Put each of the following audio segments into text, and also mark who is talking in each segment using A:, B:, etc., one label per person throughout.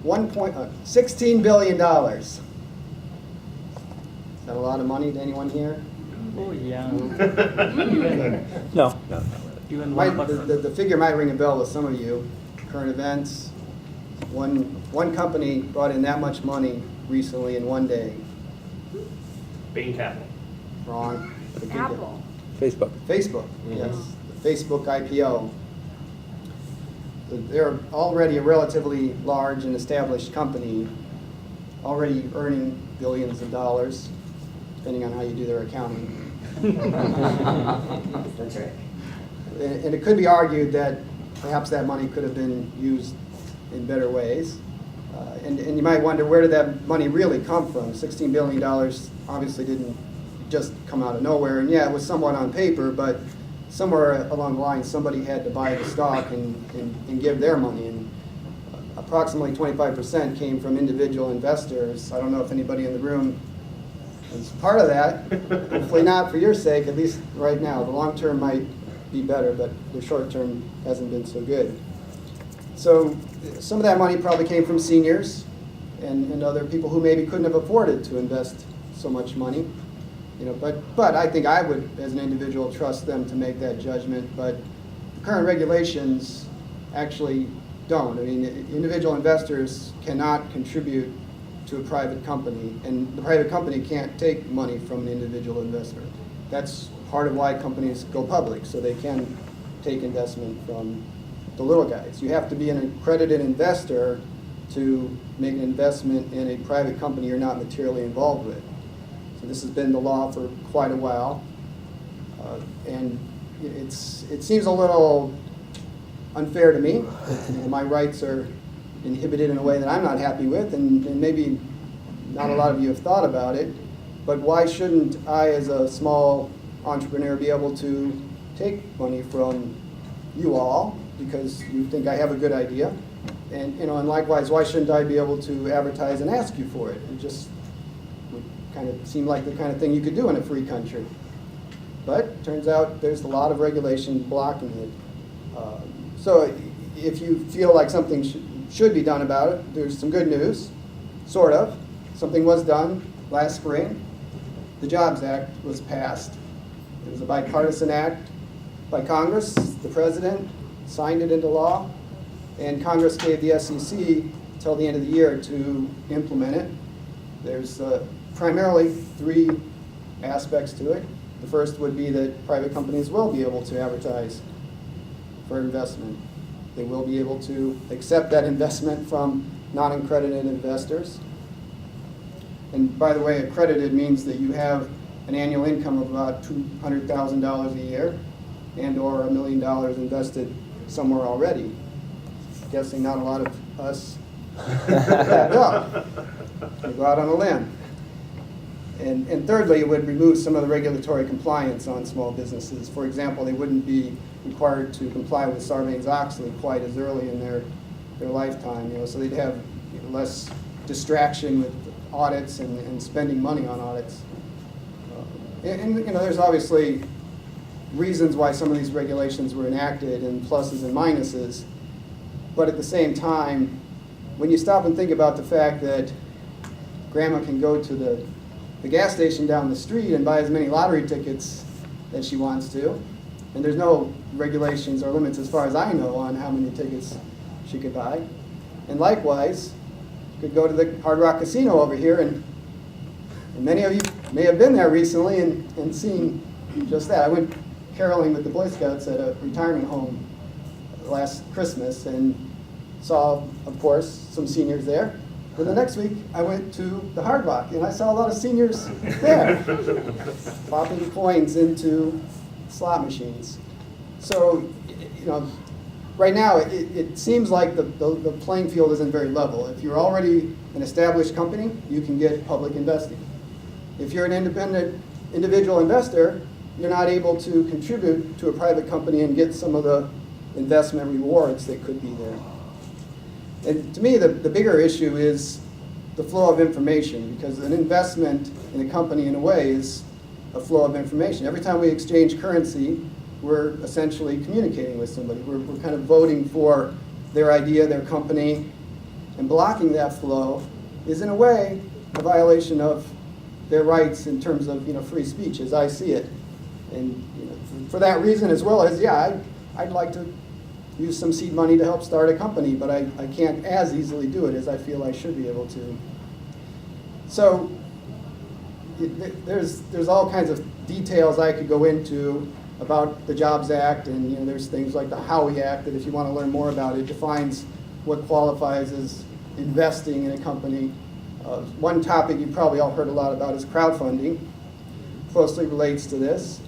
A: $16 billion. Is that a lot of money to anyone here?
B: Oh, yeah.
C: No.
B: Even
A: The figure might ring a bell with some of you. Current events. One company brought in that much money recently in one day.
D: Bain Capital.
A: Wrong.
E: Apple.
C: Facebook.
A: Facebook, yes. The Facebook IPO. They're already a relatively large and established company, already earning billions of dollars, depending on how you do their accounting.
E: That's right.
A: And it could be argued that perhaps that money could have been used in better ways. And you might wonder, where did that money really come from? $16 billion obviously didn't just come out of nowhere. And yeah, it was somewhat on paper, but somewhere along the line, somebody had to buy the stock and give their money. And approximately 25% came from individual investors. I don't know if anybody in the room is part of that. Hopefully not for your sake, at least right now. The long term might be better, but the short term hasn't been so good. So some of that money probably came from seniors and other people who maybe couldn't have afforded to invest so much money. But I think I would, as an individual, trust them to make that judgment. But the current regulations actually don't. I mean, individual investors cannot contribute to a private company, and the private company can't take money from an individual investor. That's part of why companies go public, so they can take investment from the little guys. You have to be an accredited investor to make an investment in a private company you're not materially involved with. So this has been the law for quite a while, and it seems a little unfair to me. My rights are inhibited in a way that I'm not happy with, and maybe not a lot of you have thought about it, but why shouldn't I, as a small entrepreneur, be able to take money from you all because you think I have a good idea? And likewise, why shouldn't I be able to advertise and ask you for it? It just would kind of seem like the kind of thing you could do in a free country. But turns out there's a lot of regulation blocking it. So if you feel like something should be done about it, there's some good news, sort of. Something was done last spring. The Jobs Act was passed. It was a bipartisan act by Congress. The president signed it into law, and Congress gave the SEC till the end of the year to implement it. There's primarily three aspects to it. The first would be that private companies will be able to advertise for investment. They will be able to accept that investment from non-accredited investors. And by the way, accredited means that you have an annual income of about $200,000 a year and or $1 million invested somewhere already. I'm guessing not a lot of us go. We go out on a limb. And thirdly, it would remove some of the regulatory compliance on small businesses. For example, they wouldn't be required to comply with Sarbanes-Oxley quite as early in their lifetime. So they'd have less distraction with audits and spending money on audits. And there's obviously reasons why some of these regulations were enacted, and pluses and minuses. But at the same time, when you stop and think about the fact that grandma can go to the gas station down the street and buy as many lottery tickets as she wants to, and there's no regulations or limits as far as I know on how many tickets she could buy. And likewise, you could go to the Hard Rock Casino over here, and many of you may have been there recently and seen just that. I went caroling with the Boy Scouts at a retirement home last Christmas and saw, of course, some seniors there. But the next week, I went to the Hard Rock, and I saw a lot of seniors there, popping coins into slot machines. So, right now, it seems like the playing field isn't very level. If you're already an established company, you can get public investing. If you're an independent individual investor, you're not able to contribute to a private company and get some of the investment rewards that could be there. And to me, the bigger issue is the flow of information, because an investment in a company, in a way, is a flow of information. Every time we exchange currency, we're essentially communicating with somebody. We're kind of voting for their idea, their company, And blocking that flow is in a way a violation of their rights in terms of, free speech, as I see it. And for that reason, as well as, I'd like to use some seed money to help start a company, but I can't as easily do it as I feel I should be able to. So there's all kinds of details I could go into about the Jobs Act, and there's things like the Howey Act that, if you want to learn more about it, defines what qualifies as investing in a company. One topic you probably all heard a lot about is crowdfunding. Closely relates to this.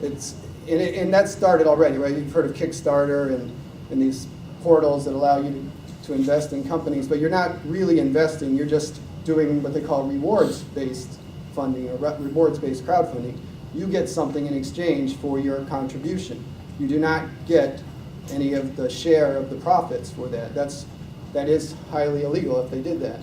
A: And that started already, right? You've heard of Kickstarter and these portals that allow you to invest in companies, but you're not really investing. You're just doing what they call rewards-based funding or rewards-based crowdfunding. You get something in exchange for your contribution. You do not get any of the share of the profits for that. That is highly illegal if they did that.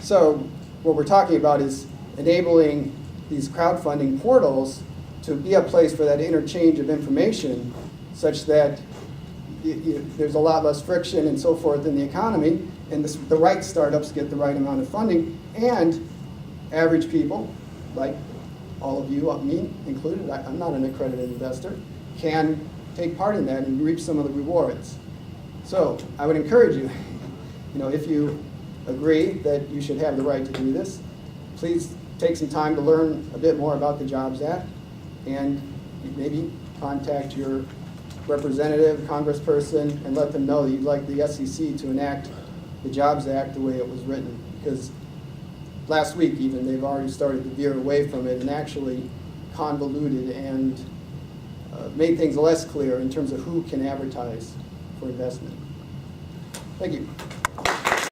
A: So what we're talking about is enabling these crowdfunding portals to be a place for that interchange of information, such that there's a lot less friction and so forth in the economy, and the right startups get the right amount of funding, and average people, like all of you, me included, I'm not an accredited investor, can take part in that and reap some of the rewards. So I would encourage you, if you agree that you should have the right to do this, please take some time to learn a bit more about the Jobs Act, and maybe contact your representative, congressperson, and let them know that you'd like the SEC to enact the Jobs Act the way it was written. Because last week even, they've already started to veer away from it and actually convoluted and made things less clear in terms of who can advertise for investment. Thank you.